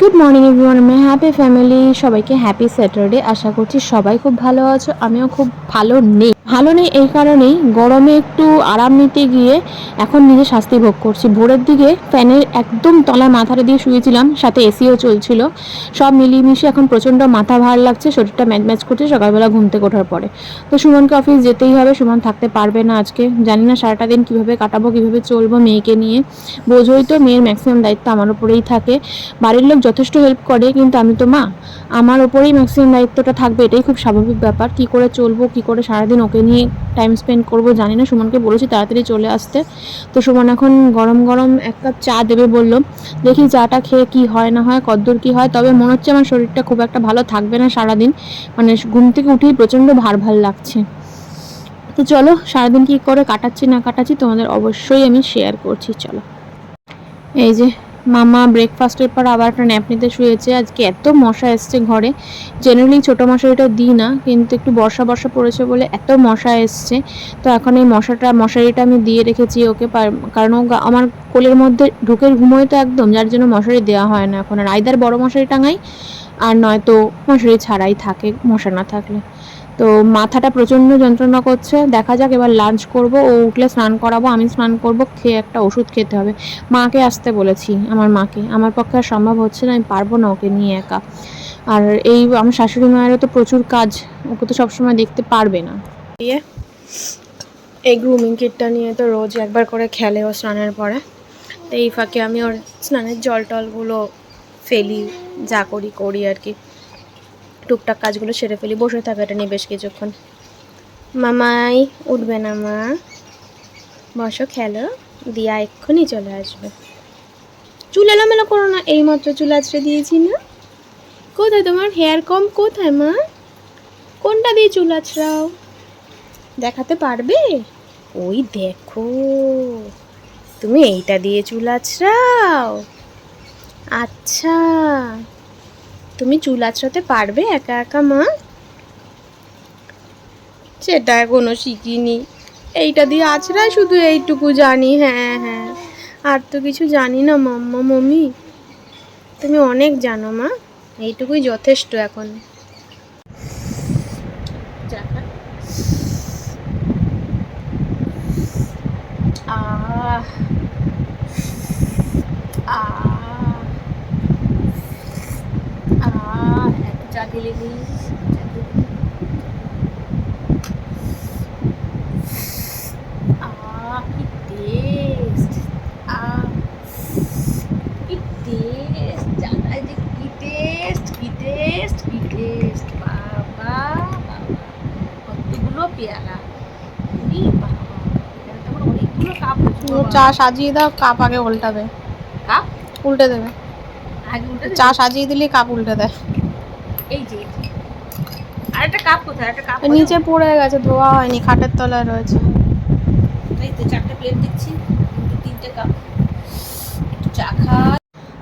Good morning everyone, আমি happy family. সবাইকে happy Saturday. আশা করছি সবাই খুব ভালো আছো। আমিও খুব ভালো নেই এই কারণেই, গরমে একটু আরাম নিতে গিয়ে এখন নিজে শাস্তি ভোগ করছি। ভোরের দিকে ফ্যানের একদম তলায় মাথাটা দিয়ে শুয়েছিলাম, সাথে এসিও চলছিল। সব মিলিয়ে মিশিয়ে এখন প্রচণ্ড মাথা ভার লাগছে, শরীরটা ম্যাচ করছে সকালবেলা ঘুম থেকে ওঠার পরে। তো সুমনকে অফিস যেতেই হবে, সুমন থাকতে পারবে না আজকে। জানি না সারাটা দিন কীভাবে কাটাবো, কীভাবে চলবো মেয়েকে নিয়ে। বোঝোই তো, মেয়ের ম্যাক্সিমাম দায়িত্ব আমার উপরেই থাকে। বাড়ির লোক যথেষ্ট হেল্প করে, কিন্তু আমি তো মা, আমার ওপরেই ম্যাক্সিমাম দায়িত্বটা থাকবে। এটাই খুব স্বাভাবিক ব্যাপার। কি করে চলবো, কি করে সারাদিন ওকে নিয়ে টাইম স্পেন্ড করবো জানি না। সুমনকে বলেছি তাড়াতাড়ি চলে আসতে। তো সুমন এখন গরম গরম এক কাপ চা দেবে বললো। দেখি চাটা খেয়ে কি হয় না হয়, কদ্দূর কি হয়। তবে মনে হচ্ছে আমার শরীরটা খুব একটা ভালো থাকবে না সারাদিন। মানে ঘুম থেকে উঠেই প্রচণ্ড ভার লাগছে। তো চলো, সারাদিন কি করে কাটাচ্ছি না কাটাচ্ছি তোমাদের অবশ্যই আমি শেয়ার করছি। চলো, এই যে মামা ব্রেকফাস্টের পর আবার একটা ন্যাপ নিতে শুয়েছে। আজকে এত মশা এসছে ঘরে। জেনারেলি ছোটো মশারিটা দিই না, কিন্তু একটু বর্ষা পড়েছে বলে এত মশা এসছে। তো এখন এই মশারিটা আমি দিয়ে রেখেছি ওকে, কারণ ও আমার কোলের মধ্যে ঢুকে ঘুমোয় তো একদম, যার জন্য মশারি দেওয়া হয় না এখন। আর আইদার বড় মশারি টাঙাই, আর নয়তো মশারি ছাড়াই থাকে মশা না থাকলে। তো মাথাটা প্রচণ্ড যন্ত্রণা করছে। দেখা যাক, এবার লাঞ্চ করব, ও উঠলে স্নান করাবো, আমি স্নান করব, খেয়ে একটা ওষুধ খেতে হবে। মাকে আসতে বলেছি, আমার মাকে। আমার পক্ষে আর সম্ভব হচ্ছে না, আমি পারবো না ওকে নিয়ে একা। আর এই আমার শাশুড়ি মায়েরও তো প্রচুর কাজ, ওকে তো সবসময় দেখতে পারবে না। এই গ্রুমিং কিটটা নিয়ে তো রোজ একবার করে খেলে ও স্নানের পরে। তো এই ফাঁকে আমি ওর স্নানের জল টলগুলো ফেলি, যা করি আর কি, টুকটাক কাজগুলো সেরে ফেলি। বসে থাকা এটা নিয়ে বেশ কিছুক্ষণ। মামাই উঠবে না মা, বসো খেলো, দিয়া এক্ষুনি চলে আসবে। চুল এলোমেলো করো না, এইমাত্র চুল আঁচড়ে দিয়েছি না। কোথায় তোমার হেয়ার কম, কোথায় মা? কোনটা দিয়ে চুল আঁচড়াও, দেখাতে পারবে? ওই দেখো, তুমি এইটা দিয়ে চুল আঁচড়াও। আচ্ছা, তুমি চুল আঁচড়াতে পারবে একা একা মা? সেটা এখনো শিখিনি, এইটা দিয়ে আঁচড়ায় শুধু এইটুকু জানি। হ্যাঁ হ্যাঁ, আর তো কিছু জানি না মাম্মা মম্মি। তুমি অনেক জানো মা, এইটুকুই যথেষ্ট এখন। একটু চা খেলে নিই। কি টেস্ট, কি টেস্ট, জানাই যে কি টেস্ট, বাবা বাবা, কতগুলো পেয়ারা। অনেকগুলো কাপ। চা সাজিয়ে দাও, কাপ আগে উল্টাবে। কাপ উল্টে দেবে আগে, চা সাজিয়ে দিলে কাপ উল্টে দেয়। এই যে আরেকটা কাপ কোথায়? একটা কাপ নিচে পড়ে গেছে, ধোয়া হয়নি, খাটের তলায় রয়েছে। এই তো চারটে প্লেট দিচ্ছি, তিনটে কাপ, একটু চা খা।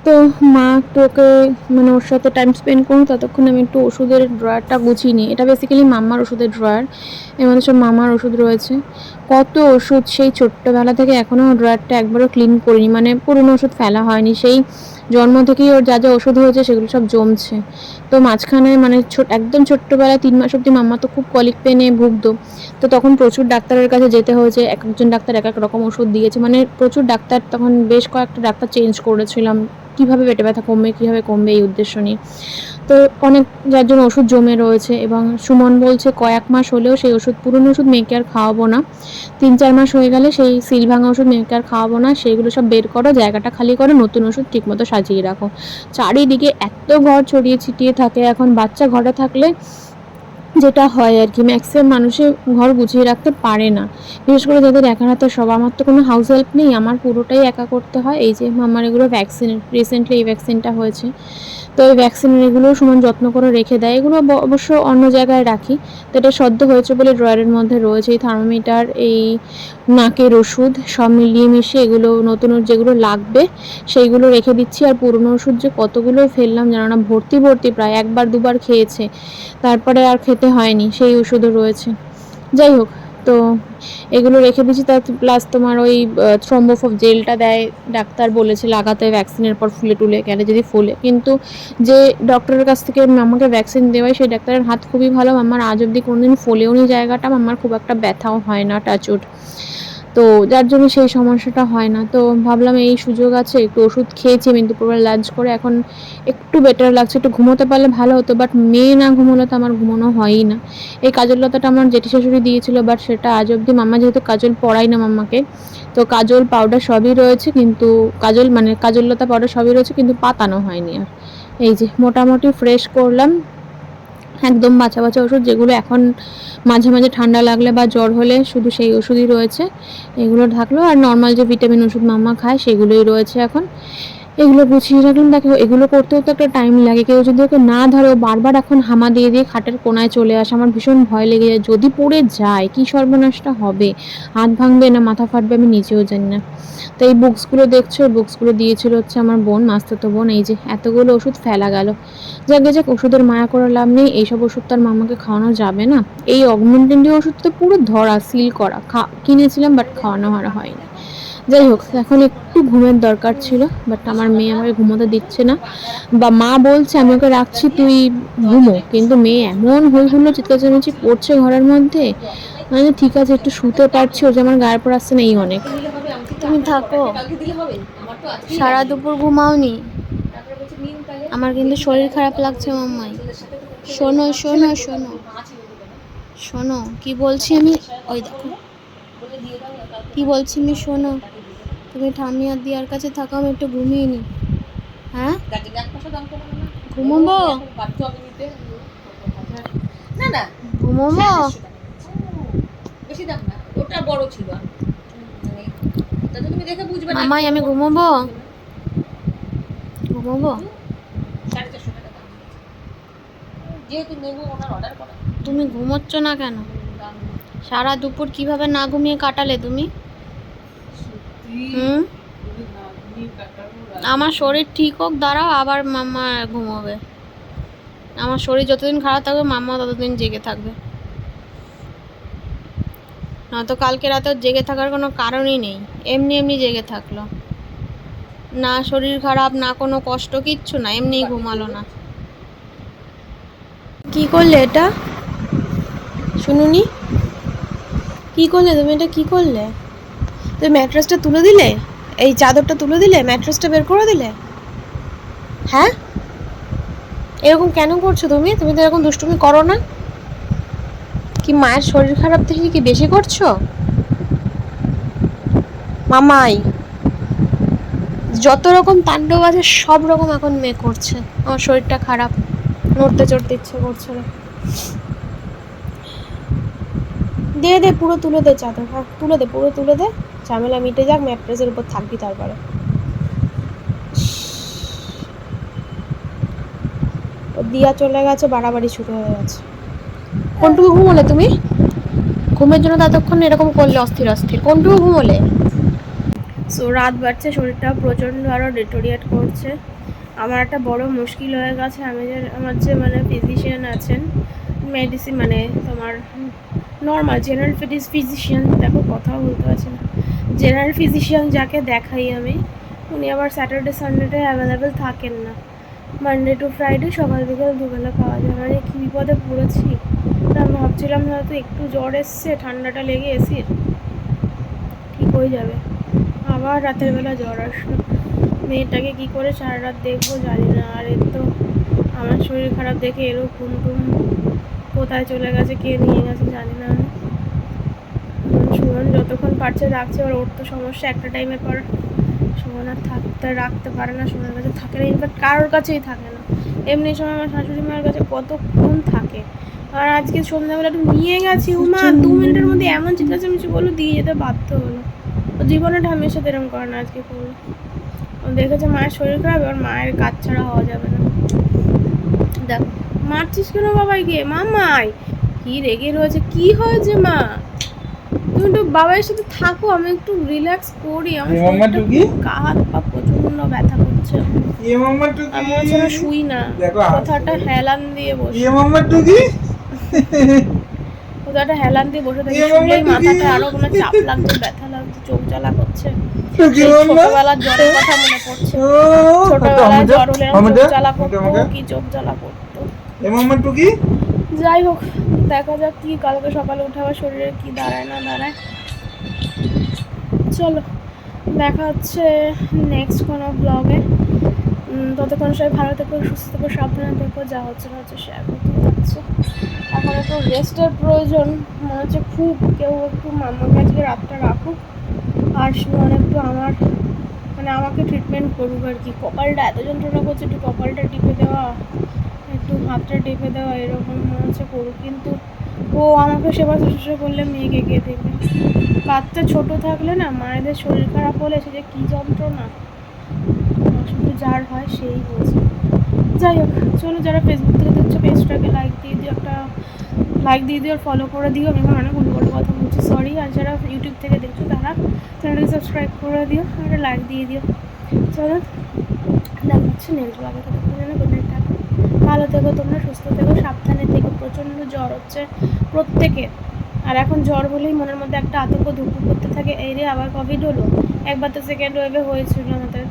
তো মা একটু ওকে মানে ওর সাথে টাইম স্পেন্ড করুন, ততক্ষণ আমি একটু ওষুধের ড্রয়ারটা গুছিয়ে নিই। এটা বেসিক্যালি মাম্মার ওষুধের ড্রয়ার, এর মধ্যে সব মামার ওষুধ রয়েছে। কত ওষুধ, সেই ছোট্টবেলা থেকে এখনও ড্রয়ারটা একবারও ক্লিন করিনি, মানে পুরনো ওষুধ ফেলা হয়নি। সেই জন্ম থেকেই ওর যা ওষুধ হয়েছে সেগুলো সব জমছে। তো মাঝখানে মানে একদম ছোট্টবেলায় 3 মাস অবধি মাম্মা তো খুব কলিক পেনে ভুগতো। তো তখন প্রচুর ডাক্তারের কাছে যেতে হয়েছে, এক একজন ডাক্তার এক এক রকম ওষুধ দিয়েছে, মানে প্রচুর ডাক্তার, তখন বেশ কয়েকটা ডাক্তার চেঞ্জ করেছিলাম কীভাবে পেটে ব্যথা কমবে, কীভাবে কমবে, এই উদ্দেশ্য নিয়ে। তো অনেক, যার জন্য ওষুধ জমে রয়েছে। এবং সুমন বলছে কয়েক মাস হলেও সেই ওষুধ, পুরনো ওষুধ মেয়েকে আর খাওয়াবো না। 3-4 মাস হয়ে গেলে সেই সিল ভাঙা ওষুধ মেয়েকে আর খাওয়াবো না, সেইগুলো সব বের করো, জায়গাটা খালি করো, নতুন ওষুধ ঠিকমতো সাজিয়ে রাখো। চারিদিকে এত ঘর ছড়িয়ে ছিটিয়ে থাকে, এখন বাচ্চা ঘরে থাকলে যেটা হয় আর কি, ম্যাক্সিমাম মানুষের ঘর গুছিয়ে রাখতে পারে না, বিশেষ করে যাদের একার হাতে সব। আমার তো কোনো হাউস হেল্প নেই, আমার পুরোটাই একা করতে হয়। এই যে আমার এগুলো ভ্যাকসিন, রিসেন্টলি এই ভ্যাকসিনটা হয়েছে, তো এই ভ্যাকসিনের এগুলো সমান যত্ন করে রেখে দেয়। এগুলো অবশ্য অন্য জায়গায় রাখি। তো এটা সদ্য হয়েছে বলে ড্রয়ারের মধ্যে রয়েছে এই থার্মোমিটার, এই নাকের ওষুধ, সব মিলিয়ে মিশিয়ে এগুলো নতুন যেগুলো লাগবে সেইগুলো রেখে দিচ্ছি। আর পুরনো ওষুধ যে কতগুলো ফেললাম জানো না, ভর্তি প্রায় 1-2 বার খেয়েছে, তারপরে আর খেতে হয়নি, সেই ওষুধও রয়েছে। যাই হোক, তো এগুলো রেখে দিয়েছি। তার প্লাস তোমার ওই থ্রম্বোফোব জেলটা দেয়, ডাক্তার বলেছে লাগাতে ভ্যাকসিনের পর ফুলে টুলে গেলে যদি ফুলে, কিন্তু যে ডক্টরের কাছ থেকে মাম্মাকে ভ্যাকসিন দেওয়ায় সেই ডাক্তারের হাত খুবই ভালো, মাম্মার আজ অব্দি কোনোদিন ফোলেও নি জায়গাটা, মাম্মার খুব একটা ব্যথাও হয় না টাচউড, তো যার জন্য সেই সমস্যাটা হয় না। তো ভাবলাম এই সুযোগ আছে, একটু ওষুধ খেয়েছি আমি দুপুরবেলা লাঞ্চ করে, এখন একটু বেটার লাগছে, একটু ঘুমোতে পারলে ভালো হতো, বাট মেয়ে না ঘুমোলে তো আমার ঘুমানো হয়ই না। এই কাজল লতাটা আমার জেঠি শাশুড়ি দিয়েছিল, বাট সেটা আজ অব্দি মাম্মা যেহেতু কাজল পড়াই না মাম্মাকে, তো কাজল পাউডার সবই রয়েছে, কিন্তু কাজল মানে কাজল লতা পাউডার সবই রয়েছে, কিন্তু পাতানো হয়নি আর। এই যে মোটামুটি ফ্রেশ করলাম, একদম বাছা বাছা ওষুধ, যেগুলো এখন মাঝে মাঝে ঠান্ডা লাগলে বা জ্বর হলে শুধু সেই ওষুধই রয়েছে, এগুলো ঢাকলো। আর নর্মাল যে ভিটামিন ওষুধ মাম্মা খায় সেগুলোই রয়েছে এখন, এগুলো গুছিয়ে রাখলাম। দেখো এগুলো করতেও তো একটা টাইম লাগে, কেউ যদি ওকে না ধরে বারবার এখন হামা দিয়ে দিয়ে খাটের কোনায় চলে আসে, আমার ভীষণ ভয় লেগে যায় যদি পড়ে যায় কী সর্বনাশটা হবে, হাত ভাঙবে না মাথা ফাটবে আমি নিজেও জানি না। তো এই বুকসগুলো দেখছো, বুকসগুলো দিয়েছিল হচ্ছে আমার বোন, মাস্তুতো বোন। এই যে এতগুলো ওষুধ ফেলা গেল, যাক ওষুধের মায়া করার লাভ নেই, এইসব ওষুধ তার মামাকে খাওয়ানো যাবে না। এই অগমেন্টেন ওষুধ তো পুরো ধরা সিল করা, কিনেছিলাম বাট খাওয়ানো হয়নি। যাই হোক, এখন একটু ঘুমের দরকার ছিল, বাট আমার মেয়ে আমাকে ঘুমোতে দিচ্ছে না, বা মা বলছে আমি ওকে রাখছি তুই ঘুমো, কিন্তু মেয়ে এমন হইগুলো চিৎকারচেঁচামেচি করছে ঘরের মধ্যে, মানে ঠিক আছে একটু শুতে পারছি, ও যে আমার গায়ের পর আসছে না এই অনেক। তুমি থাকো, সারা দুপুর ঘুমাওনি, আমার কিন্তু শরীর খারাপ লাগছে মাম্মাই। শোনো শোনো শোনো শোনো কি বলছি আমি, ওই দেখো কি বলছি আমি, শোনো, তুমি ঠাম্মি আর দিয়ার কাছে থাকো, আমি একটু ঘুমিয়ে নি। হ্যাঁ ঘুমোবো, ঘুমোবো, মামাই আমি ঘুমোবো, ঘুমোবো। তুমি ঘুমোচ্ছ না কেন? সারা দুপুর কিভাবে না ঘুমিয়ে কাটালে তুমি? আমার শরীর ঠিক হোক, দাঁড়াও, আবার মাম্মা ঘুমোবে। আমার শরীর যতদিন খারাপ থাকবে মাম্মা ততদিন জেগে থাকবে, নয়তো কালকে রাতে জেগে থাকার কোনো কারণই নেই, এমনি এমনি জেগে থাকলো, না শরীর খারাপ না কোনো কষ্ট, কিচ্ছু না, এমনিই ঘুমালো না। কি করলে এটা শুনুনি, কি করলে তুমি, এটা কি করলে? তুমি ম্যাট্রেসটা তুলে দিলে, এই চাদরটা তুলে দিলে, ম্যাট্রেসটা বের করে দিলে, হ্যাঁ এরকম কেন করছো তুমি? তুমি তো এরকম দুষ্টুমি করো না। কি মায়ের শরীর খারাপ দেখে কি বেশি করছো? মামাই যত রকম তাণ্ডব আছে সব রকম এখন মেয়ে করছে, আমার শরীরটা খারাপ, নড়তে চড়তে ইচ্ছে করছে না। দে দে পুরো তুলে দে চাদর, হ্যাঁ তুলে দে, পুরো তুলে দে, ঝামেলা মিটে যাক, ম্যাট্রেসের উপর থাকবি তারপরে। ও দিয়া চলে গেছে, বাড়াবাড়ি শুরু হয়ে গেছে। কোনটুকু ঘুমোলে তুমি? ঘুমের জন্য ততক্ষণ এরকম করলে অস্থির অস্থির, কোনটুকু ঘুমোলে? সো রাত বাড়ছে, শরীরটা প্রচণ্ড আরও ডিটোরিয়েট করছে। আমার একটা বড় মুশকিল হয়ে গেছে, আমার যে মানে ফিজিশিয়ান আছেন, মেডিসিন মানে তোমার নর্মাল জেনারেল ফিজিশিয়ান, দেখো কথাও বলতে পারছি না, জেনারেল ফিজিশিয়ান যাকে দেখাই আমি, উনি আবার স্যাটারডে সানডেতে অ্যাভেলেবেল থাকেন না, মানডে টু ফ্রাইডে সকাল বিকাল দুবেলা পাওয়া যায়। মানে কী বিপদে পড়েছি, আমি ভাবছিলাম হয়তো একটু জ্বর এসছে, ঠান্ডাটা লেগে এসির ঠিক হয়ে যাবে, আবার রাতের বেলা জ্বর আসলো। মেয়েটাকে কি করে সারা রাত দেখবো জানি না, আর এর তো আমার শরীর খারাপ দেখে এরও ঘুম টুম কোথায় চলে গেছে, কে নিয়ে গেছে জানি না। সুমন যতক্ষণ পারছে রাখছে, আর ওর তো সমস্যা একটা টাইমের পর সুমন আর রাখতে পারে না, সুমনের কাছে থাকে না, ইনফ্যাক্ট কারোর কাছেই থাকে না। এমনি সময় আমার শাশুড়ি মায়ের কাছে কতক্ষণ থাকে, আর আজকে সন্ধ্যাবেলা একটু নিয়ে গেছি, উমা 2 মিনিটের মধ্যে এমন চিৎকারচেঁচামেচি বললো, দিয়ে যেতে বাধ্য হলো। ও জীবনে ঠামের সাথে এরকম করে না, আজকে করলো। ও দেখেছে মায়ের শরীর খারাপ, এবার মায়ের কাজ ছাড়া হওয়া যাবে না। দেখ মারছিস কেন বাবাইকে? মামাই কি রেগে রয়েছে, কি হয়েছে মা? তুমি একটু বাবার সাথে থাকো, আমি একটু রিল্যাক্স করি, আমার গা হাত পা প্রচন্ড ব্যথা করছে, আমি হচ্ছে না শুই না, কথাটা হেলান দিয়ে বসে। ও কোথাটা হেলান দিয়ে বসে থাকি, শুলেই মাথাটা আরো কোনো চাপ লাগছে, ব্যথা লাগছে, চোখ জ্বালা করছে। ছোটবেলার জ্বরের কথা মনে পড়ছে, ছোটবেলায় জ্বর হলে চোখ জ্বালা করতো, কি চোখ জ্বালা করতো। যাই হোক, দেখা যাক কি কালকে সকালে উঠে আবার শরীরে কি দাঁড়ায় না দাঁড়ায়। চলো দেখা হচ্ছে নেক্সট কোনো ব্লগে। ততক্ষণ সবাই ভালো থেকো, সুস্থ থেকো, সাবধানে থেকো। যা হচ্ছে না হচ্ছে শেয়ার করতে যাচ্ছে। এখন একটু রেস্টের প্রয়োজন মনে হচ্ছে খুব। কেউ একটু মামাকে আজকে রাতটা রাখুক, আর মানে একটু আমার মানে আমাকে ট্রিটমেন্ট করুক আর কি। কপালটা এত যন্ত্রণা করছে, একটু কপালটা টিপে দেওয়া, একটু হাতটা টিপে দেওয়া, এরকম মনে হচ্ছে করুক। কিন্তু ও আমাকে সেবা শুশ্রূষা করলে মেয়েকে কে দেবে? বাচ্চা ছোট থাকলে না, মায়েদের শরীর খারাপ হলে সে যে কী যন্ত্রণা শুধু যার হয় সেই বোঝে। যাই হোক, চলো যারা ফেসবুক থেকে দেখছো পেজটাকে লাইক দিয়ে দিও, একটা লাইক দিয়ে দিও, ফলো করে দিও। আমি অনেক উল্টো কথা বলছি, সরি। আর যারা ইউটিউব থেকে দেখছো তারা চ্যানেলটাকে সাবস্ক্রাইব করে দিও, আর একটা লাইক দিয়ে দিও। চলো দেখা হচ্ছে নেক্সট ব্লগে। Good night, tata. ভালো থেকো তোমরা, সুস্থ থেকো, সাবধানে থেকো। প্রচণ্ড জ্বর হচ্ছে প্রত্যেকের, আর এখন জ্বর হলেই মনের মধ্যে একটা আতঙ্ক ধুকপুক করতে থাকে, এই রে আবার কোভিড হলো। একবার তো সেকেন্ড ওয়েভে হয়েছিল আমাদের,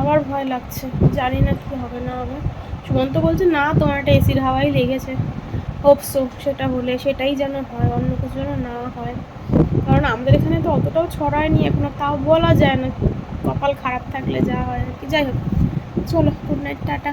আবার ভয় লাগছে, জানি না কী হবে না হবে। সুমন্ত বলছে না তোমার একটা এসির হাওয়াই লেগেছে, হোপসো সেটা হলে সেটাই যেন হয়, অন্য কিছু যেন না হয়। কারণ আমাদের এখানে তো অতটাও ছড়ায়নি এখনো, তাও বলা যায় না, কপাল খারাপ থাকলে যা হয় আর কি। যাই হোক, চলো গুড নাইট, টাটা।